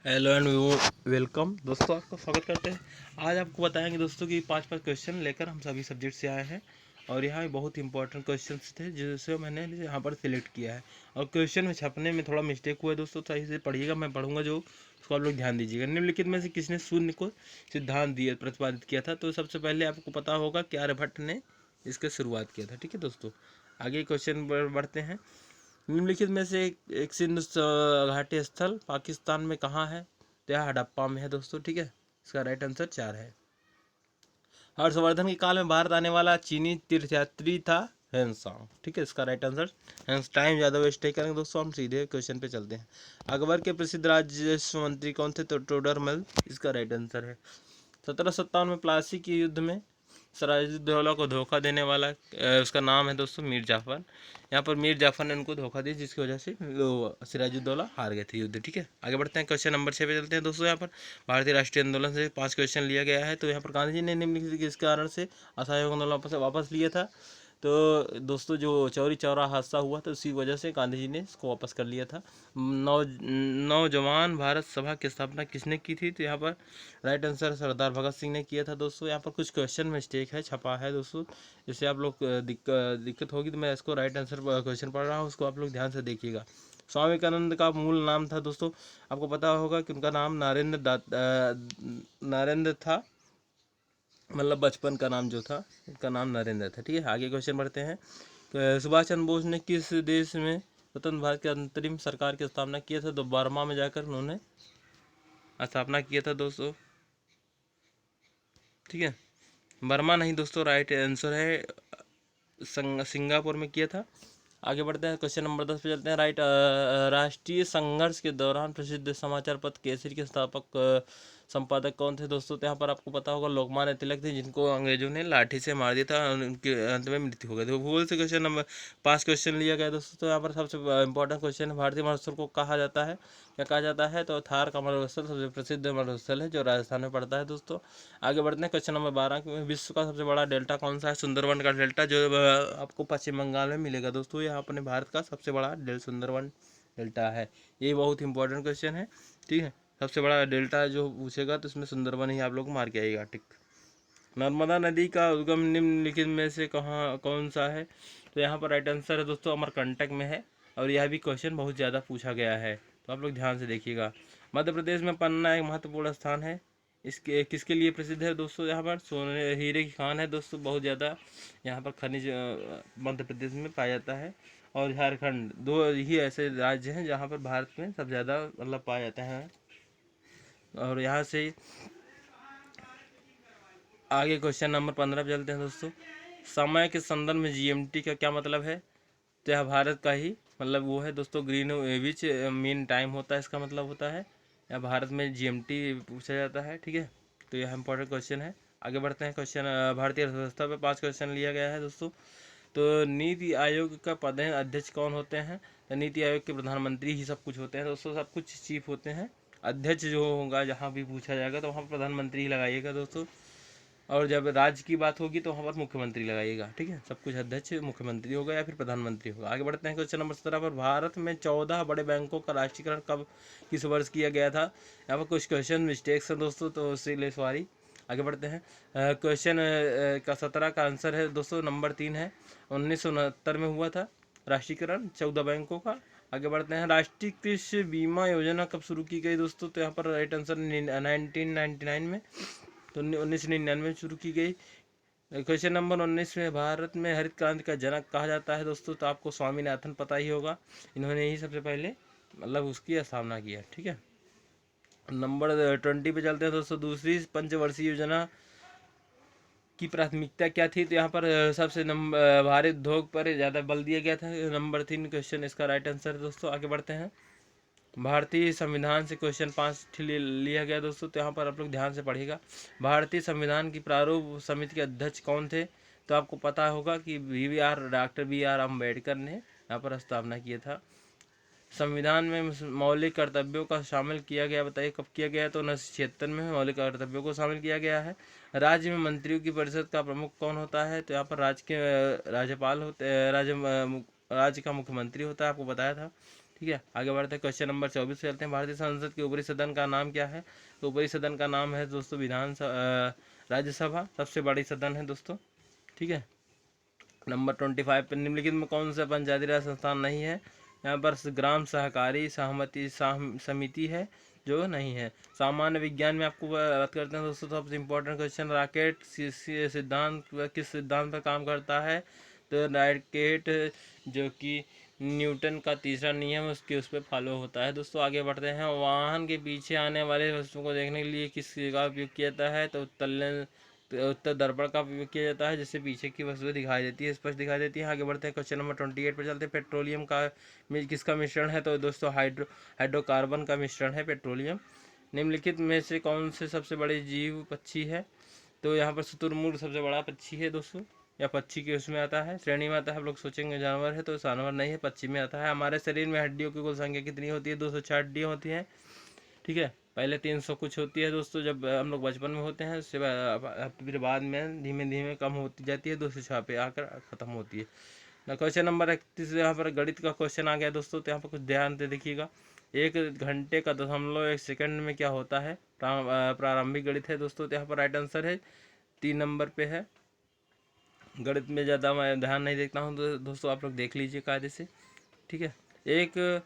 Hello and welcome दोस्तों, आपका स्वागत करते हैं। आज आपको बताएंगे दोस्तों कि पांच क्वेश्चन लेकर हम सभी सब्जेक्ट से आए हैं और यहाँ बहुत इंपॉर्टेंट क्वेश्चंस थे जिसे मैंने यहाँ पर सिलेक्ट किया है। और क्वेश्चन में छपने में थोड़ा मिस्टेक हुआ है दोस्तों, सही से पढ़िएगा, मैं पढ़ूंगा जो उसको आप लोग ध्यान दीजिएगा। निम्नलिखित में से किसने शून्य को सिद्धांत दिया प्रतिपादित किया था? तो सबसे पहले आपको पता होगा कि आर्यभट्ट ने इसका शुरुआत किया था। ठीक है दोस्तों, आगे क्वेश्चन बढ़ते हैं। निम्नलिखित में से एक सिंधु घाटी स्थल पाकिस्तान में कहाँ है? तो यह हड़प्पा में है दोस्तों। ठीक है, इसका राइट आंसर 4 है। हर्षवर्धन के काल में भारत आने वाला चीनी तीर्थयात्री था हेनसांग। ठीक है, इसका राइट आंसर हेंस। टाइम ज़्यादा वेस्ट नहीं करेंगे दोस्तों, हम सीधे क्वेश्चन पे चलते हैं। अकबर के प्रसिद्ध राजस्व मंत्री कौन थे? तो टोडरमल, इसका राइट आंसर है। 1757 में प्लासी के युद्ध में सिराजुद्दौला को धोखा देने वाला उसका नाम है दोस्तों मीर जाफर। यहाँ पर मीर जाफर ने उनको धोखा दिया जिसकी वजह से सिराजुद्दौला हार गए थे युद्ध। ठीक है, आगे बढ़ते हैं, क्वेश्चन नंबर 6 पे चलते हैं दोस्तों। यहाँ पर भारतीय राष्ट्रीय आंदोलन से 5 क्वेश्चन लिया गया है। तो यहाँ पर गांधी जी ने निम्नलिखित किस कारण से असहयोग आंदोलन वापस लिया था? तो दोस्तों जो चौरी चौरा हादसा हुआ था उसी वजह से गांधी जी ने इसको वापस कर लिया था। नौजवान भारत सभा की स्थापना किसने की थी? तो यहाँ पर राइट आंसर सरदार भगत सिंह ने किया था दोस्तों। यहाँ पर कुछ क्वेश्चन मिस्टेक है, छपा है दोस्तों, इससे आप लोग दिक्कत होगी। तो मैं इसको राइट आंसर क्वेश्चन पढ़ रहा हूँ, उसको आप लोग ध्यान से देखिएगा। स्वामी विवेकानंद का मूल नाम था दोस्तों, आपको पता होगा कि उनका नाम नरेंद्र था, मतलब बचपन का नाम जो था उनका नाम नरेंद्र था। ठीक है, आगे क्वेश्चन बढ़ते हैं। सुभाष चंद्र बोस ने किस देश में स्वतंत्र भारत की अंतरिम सरकार की स्थापना किया था? तो बर्मा में जाकर उन्होंने स्थापना किया था दोस्तों। ठीक है, बर्मा नहीं दोस्तों, राइट आंसर है सिंगापुर में किया था। आगे बढ़ते हैं, क्वेश्चन नंबर 10 पे चलते हैं। राष्ट्रीय संघर्ष के दौरान प्रसिद्ध समाचार पत्र केसरी के स्थापक संपादक कौन थे दोस्तों? तो यहाँ पर आपको पता होगा लोकमान्य तिलक थे, जिनको अंग्रेजों ने लाठी से मार दिया था और उनके अंत में मृत्यु हो गई थी। भूगोल से क्वेश्चन नंबर 5 क्वेश्चन लिया गया दोस्तों। तो यहाँ पर सबसे इंपॉर्टेंट क्वेश्चन है, भारतीय मरुस्थल को कहा जाता है, क्या कहा जाता है? तो थार का मरुस्थल सबसे प्रसिद्ध मरुस्थल है जो राजस्थान में पड़ता है दोस्तों। आगे बढ़ते हैं, क्वेश्चन नंबर 12 में विश्व का सबसे बड़ा डेल्टा कौन सा है? सुंदरवन का डेल्टा, जो आपको पश्चिम बंगाल में मिलेगा दोस्तों। यह अपने भारत का सबसे बड़ा सुंदरवन डेल्टा है। ये बहुत इंपॉर्टेंट क्वेश्चन है। ठीक है, सबसे बड़ा डेल्टा जो पूछेगा तो इसमें सुंदरवन ही आप लोग मार के आइएगा। ठीक, नर्मदा नदी का उद्गम निम्नलिखित में से कहाँ कौन सा है? तो यहाँ पर राइट आंसर है दोस्तों अमरकंटक में है, और यह भी क्वेश्चन बहुत ज़्यादा पूछा गया है, तो आप लोग ध्यान से देखिएगा। मध्य प्रदेश में पन्ना एक महत्वपूर्ण स्थान है, इसके किसके लिए प्रसिद्ध है दोस्तों? यहाँ पर सोने हीरे की खान है दोस्तों, बहुत ज़्यादा यहाँ पर खनिज मध्य प्रदेश में पाया जाता है। और झारखंड, दो ही ऐसे राज्य हैं जहाँ पर भारत में सबसे ज़्यादा मतलब पाया जाता है। और यहाँ से आगे क्वेश्चन नंबर 15 पे चलते हैं दोस्तों। समय के संदर्भ में जीएमटी का क्या मतलब है? तो यह भारत का ही मतलब वो है दोस्तों, ग्रीनविच मीन टाइम होता है, इसका मतलब होता है। यह भारत में जीएमटी पूछा जाता है। ठीक है, तो यह इंपॉर्टेंट क्वेश्चन है। आगे बढ़ते हैं, क्वेश्चन भारतीय अर्थव्यवस्था पे 5 क्वेश्चन लिया गया है दोस्तों। तो नीति आयोग का पदेन अध्यक्ष कौन होते हैं? तो नीति आयोग के प्रधानमंत्री ही सब कुछ होते हैं दोस्तों, सब कुछ चीफ होते हैं। अध्यक्ष जो होगा जहाँ भी पूछा जाएगा तो वहाँ प्रधानमंत्री ही लगाइएगा दोस्तों, और जब राज्य की बात होगी तो वहाँ पर मुख्यमंत्री लगाइएगा। ठीक है, सब कुछ अध्यक्ष मुख्यमंत्री होगा या फिर प्रधानमंत्री होगा। आगे बढ़ते हैं, क्वेश्चन नंबर 17 पर भारत में 14 बड़े बैंकों का राष्ट्रीयकरण कब किस वर्ष किया गया था? यहाँ पर कुछ क्वेश्चन मिस्टेक्स हैं दोस्तों, तो इसीलिए सॉरी। आगे बढ़ते हैं, क्वेश्चन का 17 का आंसर है दोस्तों नंबर 3 है, 1969 में हुआ था राष्ट्रीयकरण 14 बैंकों का। आगे बढ़ते हैं, राष्ट्रीय कृषि बीमा योजना कब शुरू की गई दोस्तों? तो यहाँ पर राइट आंसर 1999 में, तो 1999 में शुरू की गई। क्वेश्चन नंबर 19 में भारत में हरित क्रांति का जनक कहा जाता है दोस्तों, तो आपको स्वामीनाथन पता ही होगा, इन्होंने ही सबसे पहले मतलब उसकी स्थापना की है। ठीक है, नंबर 20 पे चलते हैं दोस्तों। दूसरी पंचवर्षीय योजना की प्राथमिकता क्या थी? तो यहाँ पर सबसे भारी उद्योग पर ज़्यादा बल दिया गया था। नंबर 3 क्वेश्चन इसका राइट आंसर है दोस्तों। आगे बढ़ते हैं, भारतीय संविधान से क्वेश्चन 5 लिया गया दोस्तों, तो यहाँ पर आप लोग ध्यान से पढ़िएगा। भारतीय संविधान की प्रारूप समिति के अध्यक्ष कौन थे? तो आपको पता होगा कि डॉक्टर बी आर अम्बेडकर ने यहाँ पर स्थापना किया था। संविधान में मौलिक कर्तव्यों का शामिल किया गया, बताइए कब किया गया? तो 1976 में मौलिक कर्तव्यों को शामिल किया गया है। राज्य में मंत्रियों की परिषद का प्रमुख कौन होता है? तो यहाँ पर राज्य के राज्यपाल होते राज्य का मुख्यमंत्री होता है, आपको बताया था। ठीक है, आगे बढ़ते हैं क्वेश्चन नंबर 24 पे चलते हैं। भारतीय संसद के ऊपरी सदन का नाम क्या है? तो ऊपरी सदन का नाम है दोस्तों राज्यसभा, सबसे बड़ी सदन है दोस्तों। ठीक है, नंबर 25 पर निम्नलिखित में कौन सा पंचायती राज संस्थान नहीं है? यहाँ पर ग्राम सहकारी सहमति समिति है जो नहीं है। सामान्य विज्ञान में आपको बात करते हैं दोस्तों, सबसे इम्पोर्टेंट क्वेश्चन, रॉकेट सिद्धांत किस सिद्धांत पर काम करता है? तो रॉकेट जो कि न्यूटन का तीसरा नियम उसके उस पर फॉलो होता है दोस्तों। आगे बढ़ते हैं। वाहन के पीछे आने वाले वस्तुओं को देखने के लिए किस का उपयोग किया जाता है? तो उत्तर दर्पण का उपयोग किया जाता है, जिससे पीछे की वस्तुएं दिखाई देती है, स्पष्ट दिखाई देती है। आगे बढ़ते हैं क्वेश्चन नंबर 28 पर चलते हैं। पेट्रोलियम का किसका मिश्रण है? तो दोस्तों हाइड्रोकार्बन का मिश्रण है पेट्रोलियम। निम्नलिखित में से कौन से सबसे बड़े जीव पक्षी है? तो यहाँ पर शुतुरमुर्ग सबसे बड़ा पक्षी है दोस्तों, या पक्षी के उसमें आता है, श्रेणी में आता है। आप लोग सोचेंगे जानवर है, तो जानवर नहीं है, पक्षी में आता है। हमारे शरीर में हड्डियों की कुल संख्या कितनी होती है? 206 हड्डियाँ होती हैं। ठीक है, पहले 300 कुछ होती है दोस्तों जब हम लोग बचपन में होते हैं, उससे फिर बाद में धीमे धीमे कम होती जाती है, 206 पे आकर ख़त्म होती है ना। क्वेश्चन नंबर 31 यहाँ पर गणित का क्वेश्चन आ गया दोस्तों, तो यहाँ पर कुछ ध्यान से देखिएगा। 1 घंटे का 1 सेकंड में क्या होता है? प्रारंभिक गणित है दोस्तों, तो यहाँ पर राइट आंसर है 3 नंबर पे है। गणित में ज़्यादा मैं ध्यान नहीं देखता हूँ तो दोस्तों आप लोग देख लीजिए कायदे से। ठीक है, एक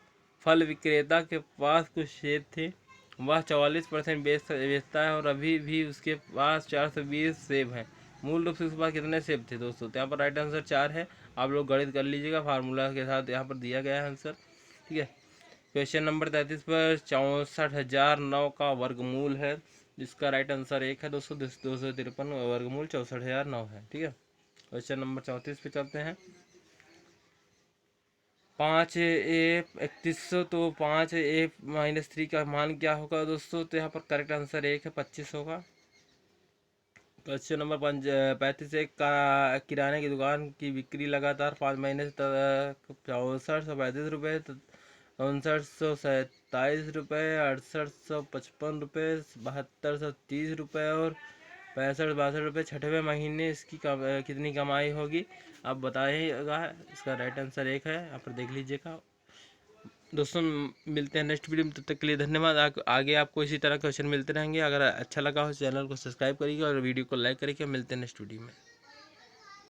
फल विक्रेता के पास कुछ सेब थे, वह 44% बेचता है और अभी भी उसके पास 420 सेब हैं। मूल रूप से उसके पास कितने सेब थे दोस्तों? तो यहाँ पर राइट आंसर 4 है। आप लोग गणित कर लीजिएगा, फार्मूला के साथ यहाँ पर दिया गया है आंसर। ठीक है, क्वेश्चन नंबर 33 पर 64,009 का वर्गमूल है, जिसका राइट आंसर 1 है दोस्तों। 253 वर्गमूल 64,009 है। ठीक है, क्वेश्चन नंबर 34 पे चलते हैं। 5A 3100, तो 5A-3 का मान क्या होगा दोस्तों? तो यहाँ पर करेक्ट आंसर 1 है, 25 होगा। क्वेश्चन नंबर 35, एक का किराने की दुकान की बिक्री लगातार 5 महीने से 6435 रुपये, 5927 रुपये, 6855 रुपये, 7230 रुपये और 65-62 रुपये। छठवें महीने इसकी कितनी कमाई होगी? आप बताइएगा। इसका राइट आंसर 1 है, यहाँ पर देख लीजिएगा दोस्तों। मिलते हैं नेक्स्ट वीडियो में, तब तक के लिए धन्यवाद। आगे आपको इसी तरह क्वेश्चन मिलते रहेंगे। अगर अच्छा लगा हो चैनल को सब्सक्राइब करिएगा और वीडियो को लाइक करिएगा। मिलते हैं नेक्स्ट वीडियो में।